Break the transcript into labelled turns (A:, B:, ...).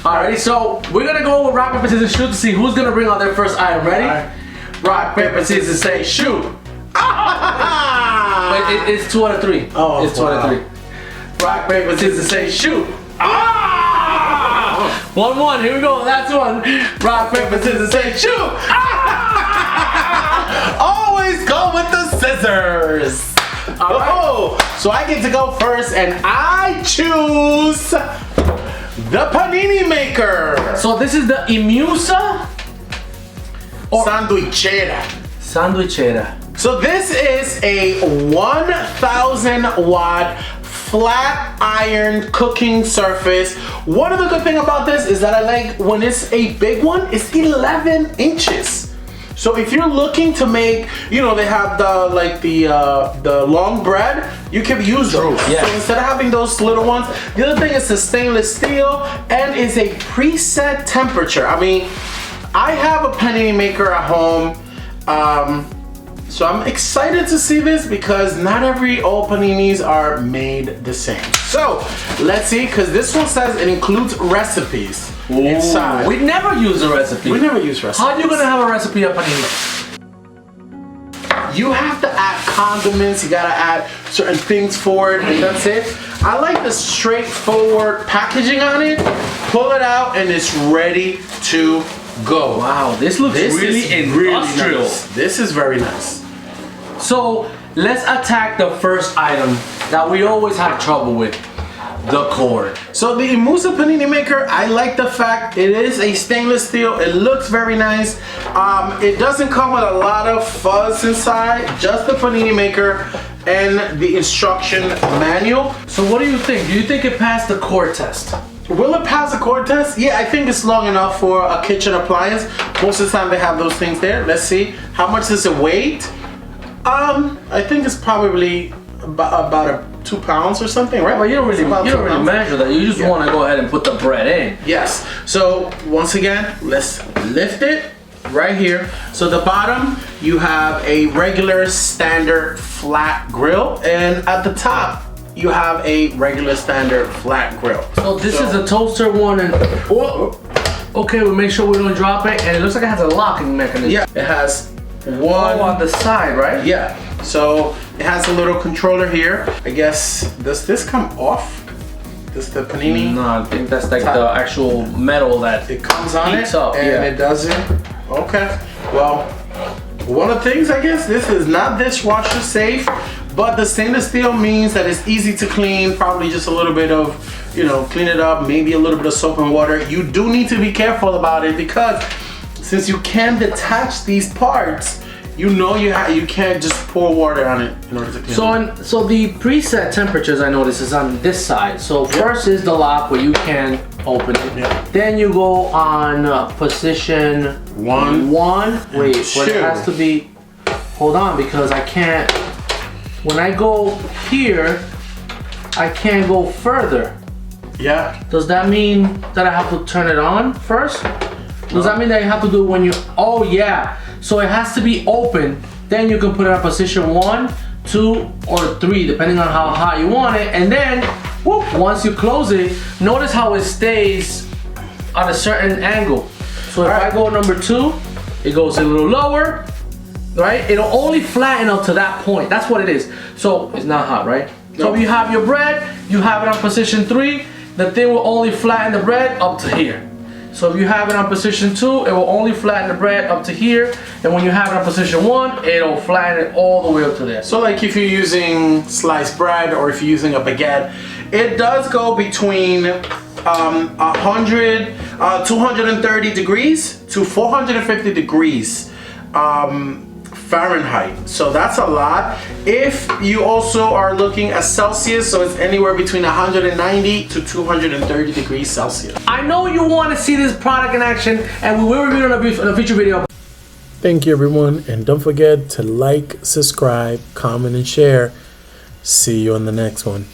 A: Alrighty, so we're gonna go with rock, paper, scissors, shoot to see who's gonna bring out their first item. Ready?
B: Right.
A: Rock, paper, scissors, say shoot. Wait, it's 2 out of 3.
B: Oh,
A: it's 2 out of 3. Rock, paper, scissors, say shoot. 1-1. Here we go. Last one. Rock, paper, scissors, say shoot.
B: Always go with the scissors. Oh, so I get to go first, and I choose the panini maker.
A: So this is the IMUSA
B: Sandwichera. So this is a 1,000 watt flat iron cooking surface. One of the good thing about this is that I like when it's a big one, it's 11 inches. So if you're looking to make, you know, they have the long bread, you can use those.
A: Yeah.
B: So instead of having those little ones, the other thing is the stainless steel and is a preset temperature. I mean, I have a panini maker at home, so I'm excited to see this because not all paninis are made the same. So let's see, because this one says it includes recipes inside.
A: We never use a recipe.
B: We never use recipes.
A: How are you gonna have a recipe of panini?
B: You have to add condiments, you gotta add certain things for it, and that's it. I like the straightforward packaging on it. Pull it out and it's ready to go.
A: Wow, this looks really industrial.
B: Nice. This is very nice.
A: So let's attack the first item that we always have trouble with, the cord.
B: So the IMUSA Panini Maker, I like the fact it is a stainless steel. It looks very nice. It doesn't come with a lot of fuzz inside, just the Panini Maker and the instruction manual.
A: So what do you think? Do you think it passed the cord test?
B: Will it pass the cord test? Yeah, I think it's long enough for a kitchen appliance. Most of the time they have those things there. Let's see. How much does it weigh? I think it's probably about 2 pounds or something, right?
A: Well, you don't really measure that. You just want to go ahead and put the bread in.
B: Yes. So once again, let's lift it right here. So the bottom, you have a regular standard flat grill, and at the top, you have a regular standard flat grill.
A: So this is a toaster one, and okay, we'll make sure we don't drop it. And it looks like it has a locking mechanism.
B: Yeah, it has one
A: on the side, right?
B: Yeah. So it has a little controller here. I guess, does this come off? Does the panini?
A: No, I think that's like the actual metal that
B: it comes on
A: heats
B: it
A: up,
B: and it doesn't. Okay. Well, one of the things, I guess, this is not dishwasher safe, but the stainless steel means that it's easy to clean. Probably just a little bit of, you know, clean it up. Maybe a little bit of soap and water. You do need to be careful about it because since you can detach these parts, you know you can't just pour water on it in order to clean it.
A: So the preset temperatures I notice is on this side. So first is the lock where you can open it.
B: Yep.
A: Then you go on position one. Wait, but it has to be. Hold on, because I can't. When I go here, I can't go further.
B: Yeah.
A: Does that mean that I have to turn it on first? Does that mean that you have to do it when you? Oh yeah. So it has to be open. Then you can put it in position 1, 2, or 3, depending on how hot you want it. And then, whoop, once you close it, notice how it stays at a certain angle. So if I go number 2, it goes a little lower, right? It'll only flatten up to that point. That's what it is. So it's not hot, right? No. So if you have your bread, you have it on position 3, the thing will only flatten the bread up to here. So if you have it on position 2, it will only flatten the bread up to here. And when you have it on position 1, it'll flatten it all the way up to there.
B: So like if you're using sliced bread or if you're using a baguette, it does go between 230 degrees to 450 degrees Fahrenheit. So that's a lot. If you also are looking at Celsius, so it's anywhere between 190 to 230 degrees Celsius.
A: I know you want to see this product in action, and we will review it in a future video.
B: Thank you, everyone, and don't forget to like, subscribe, comment, and share. See you on the next one.